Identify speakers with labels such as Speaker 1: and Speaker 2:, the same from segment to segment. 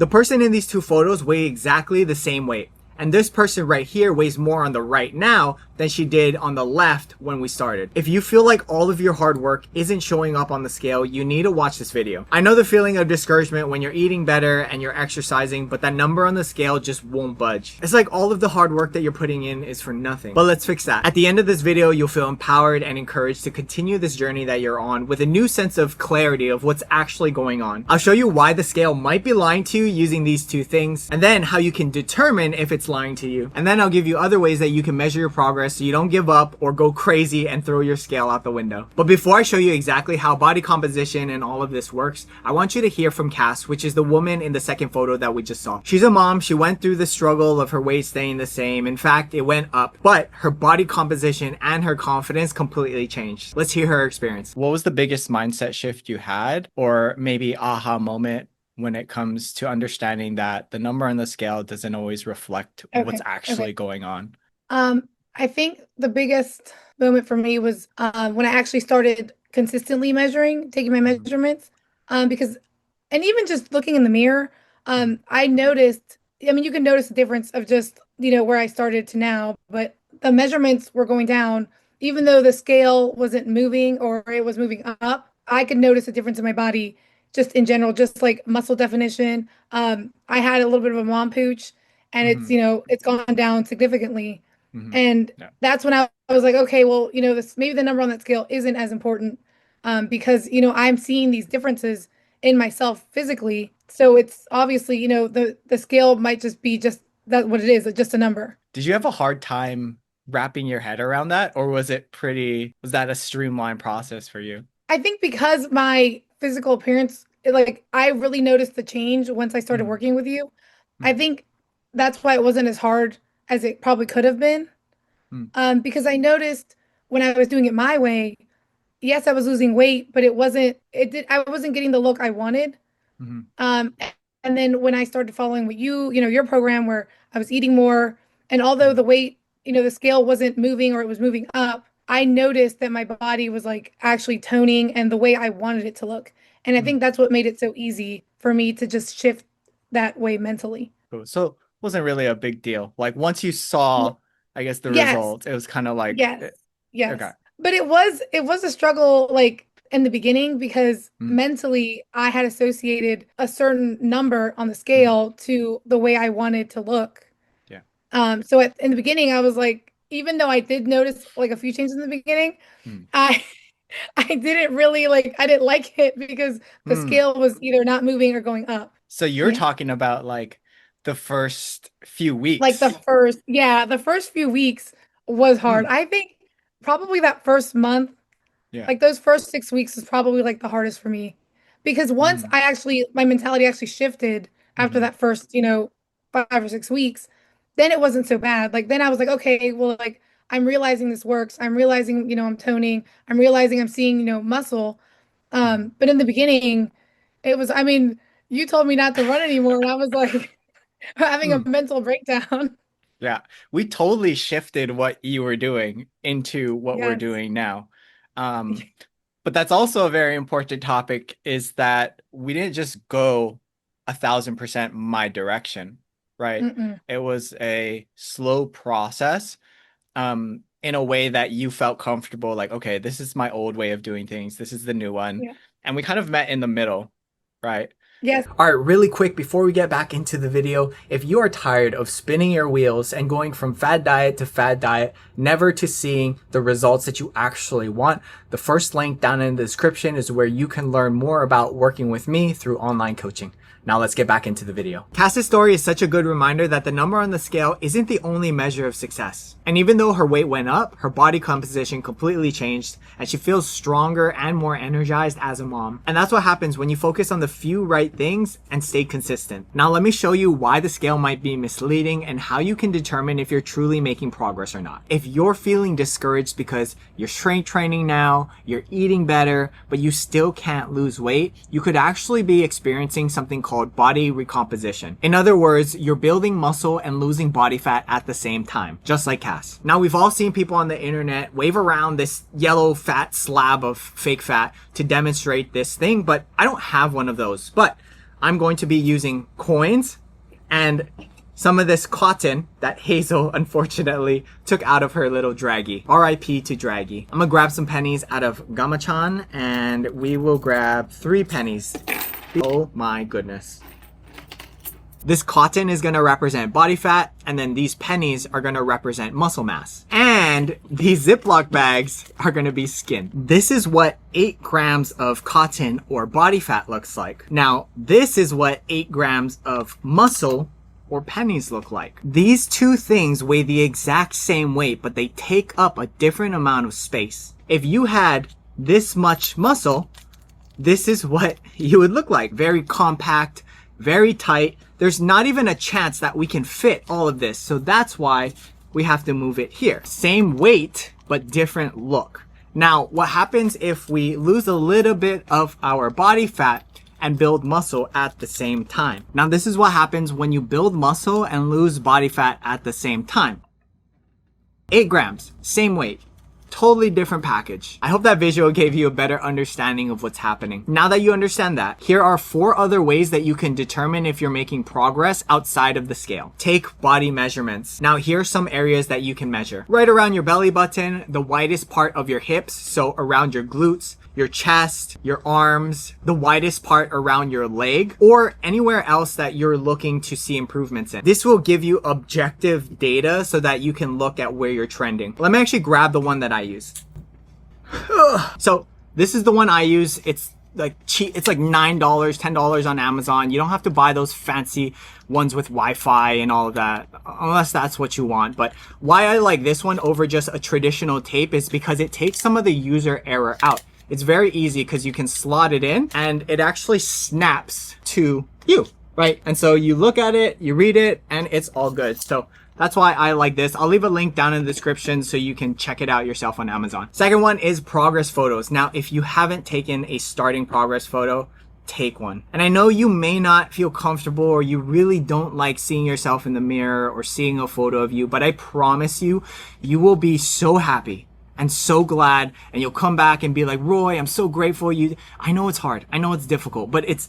Speaker 1: The person in these two photos weigh exactly the same weight. And this person right here weighs more on the right now than she did on the left when we started. If you feel like all of your hard work isn't showing up on the scale, you need to watch this video. I know the feeling of discouragement when you're eating better and you're exercising, but that number on the scale just won't budge. It's like all of the hard work that you're putting in is for nothing. But let's fix that. At the end of this video, you'll feel empowered and encouraged to continue this journey that you're on with a new sense of clarity of what's actually going on. I'll show you why the scale might be lying to you using these two things, and then how you can determine if it's lying to you. And then I'll give you other ways that you can measure your progress so you don't give up or go crazy and throw your scale out the window. But before I show you exactly how body composition and all of this works, I want you to hear from Cass, which is the woman in the second photo that we just saw. She's a mom. She went through the struggle of her weight staying the same. In fact, it went up, but her body composition and her confidence completely changed. Let's hear her experience. What was the biggest mindset shift you had, or maybe aha moment, when it comes to understanding that the number on the scale doesn't always reflect what's actually going on?
Speaker 2: I think the biggest moment for me was when I actually started consistently measuring, taking my measurements, because, and even just looking in the mirror, I noticed, I mean, you can notice the difference of just, where I started to now, but the measurements were going down, even though the scale wasn't moving or it was moving up, I could notice a difference in my body just in general, just like muscle definition. I had a little bit of a mom pooch, and it's, it's gone down significantly. And that's when I was like, okay, well, this, maybe the number on that scale isn't as important, because, I'm seeing these differences in myself physically. So it's obviously, the scale might just be just that what it is, just a number.
Speaker 1: Did you have a hard time wrapping your head around that, or was that a streamlined process for you?
Speaker 2: I think because my physical appearance, like, I really noticed the change once I started working with you. I think that's why it wasn't as hard as it probably could have been. Because I noticed when I was doing it my way, yes, I was losing weight, but I wasn't getting the look I wanted. And then when I started following with you, your program, where I was eating more, and although the weight, the scale wasn't moving or it was moving up, I noticed that my body was like actually toning and the way I wanted it to look. And I think that's what made it so easy for me to just shift that way mentally.
Speaker 1: Cool. So it wasn't really a big deal. Like once you saw, I guess, the results, it was kind of like,
Speaker 2: yes.
Speaker 1: Okay.
Speaker 2: But it was a struggle, like, in the beginning, because mentally I had associated a certain number on the scale to the way I wanted to look.
Speaker 1: Yeah.
Speaker 2: So in the beginning, I was like, even though I did notice like a few changes in the beginning, I didn't really I didn't like it because the scale was either not moving or going up.
Speaker 1: So you're talking about like the first few weeks.
Speaker 2: Like the first few weeks was hard. I think probably that first month, like those first 6 weeks is probably like the hardest for me, because once my mentality actually shifted after that first, 5 or 6 weeks, then it wasn't so bad. Like then I was like, okay, well, like I'm realizing this works. I'm realizing, I'm toning. I'm realizing I'm seeing, muscle. But in the beginning, it was, I mean, you told me not to run anymore, and I was like having a mental breakdown.
Speaker 1: Yeah, we totally shifted what you were doing into what we're doing now. But that's also a very important topic, is that we didn't just go 1,000% my direction, right? It was a slow process, in a way that you felt comfortable, like, okay, this is my old way of doing things. This is the new one. And we kind of met in the middle, right?
Speaker 2: Yes.
Speaker 1: All right, really quick before we get back into the video, if you are tired of spinning your wheels and going from fad diet to fad diet, never to seeing the results that you actually want, the first link down in the description is where you can learn more about working with me through online coaching. Now let's get back into the video. Cass's story is such a good reminder that the number on the scale isn't the only measure of success. And even though her weight went up, her body composition completely changed, and she feels stronger and more energized as a mom. And that's what happens when you focus on the few right things and stay consistent. Now let me show you why the scale might be misleading and how you can determine if you're truly making progress or not. If you're feeling discouraged because you're strength training now, you're eating better, but you still can't lose weight, you could actually be experiencing something called body recomposition. In other words, you're building muscle and losing body fat at the same time, just like Cass. Now, we've all seen people on the internet wave around this yellow fat slab of fake fat to demonstrate this thing, but I don't have one of those. But I'm going to be using coins and some of this cotton that Hazel unfortunately took out of her little draggy. RIP to draggy. I'm gonna grab some pennies out of Gamachan and we will grab 3 pennies. Oh my goodness. This cotton is gonna represent body fat, and then these pennies are gonna represent muscle mass. And these Ziploc bags are gonna be skin. This is what 8 grams of cotton or body fat looks like. Now, this is what 8 grams of muscle or pennies look like. These 2 things weigh the exact same weight, but they take up a different amount of space. If you had this much muscle, this is what you would look like. Very compact, very tight. There's not even a chance that we can fit all of this. So that's why we have to move it here. Same weight, but different look. Now, what happens if we lose a little bit of our body fat and build muscle at the same time? Now, this is what happens when you build muscle and lose body fat at the same time. 8 grams, same weight. Totally different package. I hope that visual gave you a better understanding of what's happening. Now that you understand that, here are 4 other ways that you can determine if you're making progress outside of the scale. Take body measurements. Now here are some areas that you can measure. Right around your belly button, the widest part of your hips, so around your glutes, your chest, your arms, the widest part around your leg, or anywhere else that you're looking to see improvements in. This will give you objective data so that you can look at where you're trending. Let me actually grab the one that I use. So this is the one I use. It's like cheap. It's like $9, $10 on Amazon. You don't have to buy those fancy ones with Wi-Fi and all of that, unless that's what you want. But why I like this one over just a traditional tape is because it takes some of the user error out. It's very easy because you can slot it in and it actually snaps to you, right? And so you look at it, you read it, and it's all good. So that's why I like this. I'll leave a link down in the description so you can check it out yourself on Amazon. Second one is progress photos. Now, if you haven't taken a starting progress photo, take one. And I know you may not feel comfortable or you really don't like seeing yourself in the mirror or seeing a photo of you, but I promise you, you will be so happy and so glad, and you'll come back and be like, Roy, I'm so grateful. I know it's hard. I know it's difficult, but it's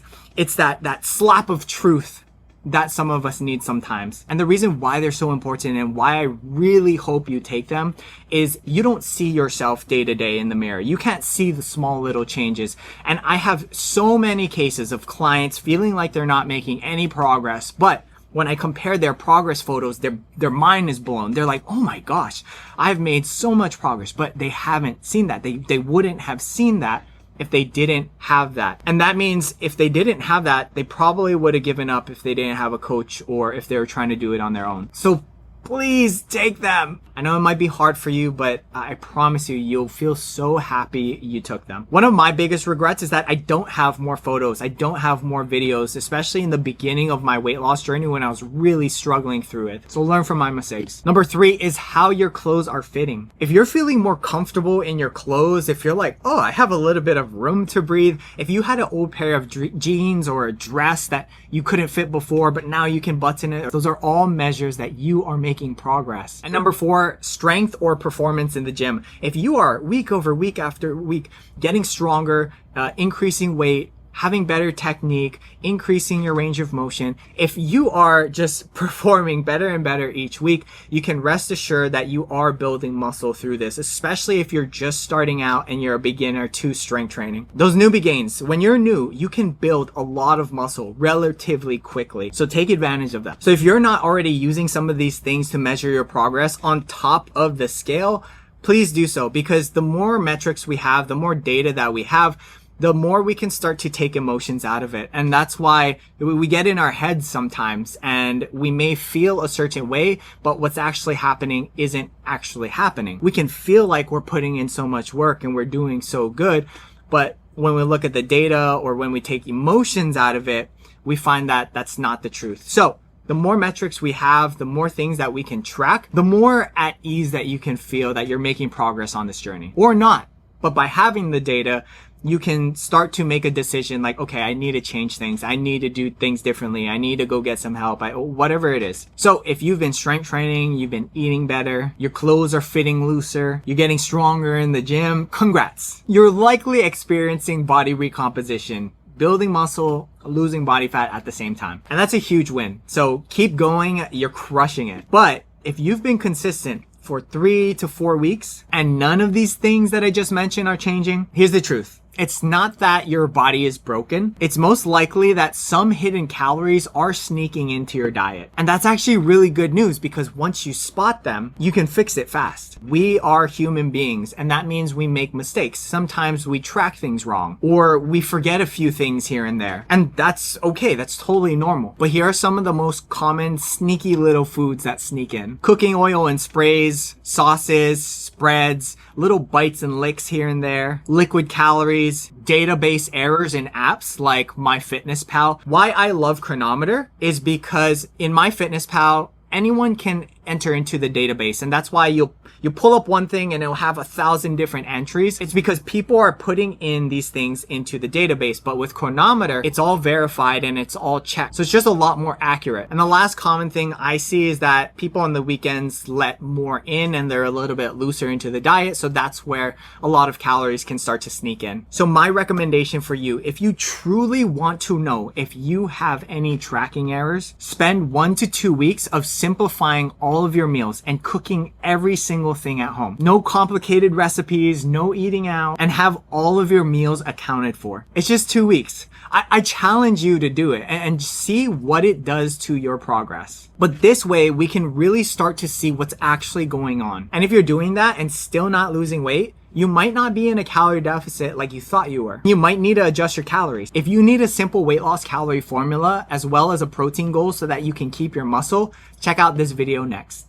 Speaker 1: that slap of truth that some of us need sometimes. And the reason why they're so important and why I really hope you take them is you don't see yourself day to day in the mirror. You can't see the small little changes. And I have so many cases of clients feeling like they're not making any progress, but when I compare their progress photos, their mind is blown. They're like, oh my gosh, I've made so much progress, but they haven't seen that. They wouldn't have seen that if they didn't have that. And that means if they didn't have that, they probably would have given up if they didn't have a coach or if they were trying to do it on their own. So please take them. I know it might be hard for you, but I promise you, you'll feel so happy you took them. One of my biggest regrets is that I don't have more photos. I don't have more videos, especially in the beginning of my weight loss journey when I was really struggling through it. So learn from my mistakes. Number 3 is how your clothes are fitting. If you're feeling more comfortable in your clothes, if you're like, oh, I have a little bit of room to breathe. If you had an old pair of jeans or a dress that you couldn't fit before, but now you can button it, those are all measures that you are making progress. And number 4, strength or performance in the gym. If you are week over week after week getting stronger, increasing weight, having better technique, increasing your range of motion, if you are just performing better and better each week, you can rest assured that you are building muscle through this, especially if you're just starting out and you're a beginner to strength training. Those newbie gains, when you're new, you can build a lot of muscle relatively quickly. So take advantage of that. So if you're not already using some of these things to measure your progress on top of the scale, please do so, because the more metrics we have, the more data that we have, the more we can start to take emotions out of it. And that's why we get in our heads sometimes and we may feel a certain way, but what's actually happening isn't actually happening. We can feel like we're putting in so much work and we're doing so good, but when we look at the data or when we take emotions out of it, we find that that's not the truth. So the more metrics we have, the more things that we can track, the more at ease that you can feel that you're making progress on this journey, or not. But by having the data, you can start to make a decision like, okay, I need to change things. I need to do things differently. I need to go get some help, whatever it is. So if you've been strength training, you've been eating better, your clothes are fitting looser, you're getting stronger in the gym, congrats. You're likely experiencing body recomposition building muscle, losing body fat at the same time. And that's a huge win. So keep going, you're crushing it. But if you've been consistent for 3 to 4 weeks and none of these things that I just mentioned are changing, here's the truth. It's not that your body is broken. It's most likely that some hidden calories are sneaking into your diet. And that's actually really good news because once you spot them, you can fix it fast. We are human beings, and that means we make mistakes. Sometimes we track things wrong, or we forget a few things here and there. And that's okay. That's totally normal. But here are some of the most common sneaky little foods that sneak in. Cooking oil and sprays, sauces, spreads, little bites and licks here and there, liquid calories, database errors in apps like MyFitnessPal. Why I love Chronometer is because in MyFitnessPal, anyone can enter into the database, and that's why you pull up one thing and it'll have 1,000 different entries. It's because people are putting in these things into the database, but with Chronometer, it's all verified and it's all checked. So it's just a lot more accurate. And the last common thing I see is that people on the weekends let more in and they're a little bit looser into the diet. So that's where a lot of calories can start to sneak in. So my recommendation for you, if you truly want to know if you have any tracking errors, spend 1 to 2 weeks of simplifying all of your meals and cooking every single thing at home. No complicated recipes, no eating out, and have all of your meals accounted for. It's just 2 weeks. I challenge you to do it and see what it does to your progress. But this way, we can really start to see what's actually going on. And if you're doing that and still not losing weight, you might not be in a calorie deficit like you thought you were. You might need to adjust your calories. If you need a simple weight loss calorie formula as well as a protein goal so that you can keep your muscle, check out this video next.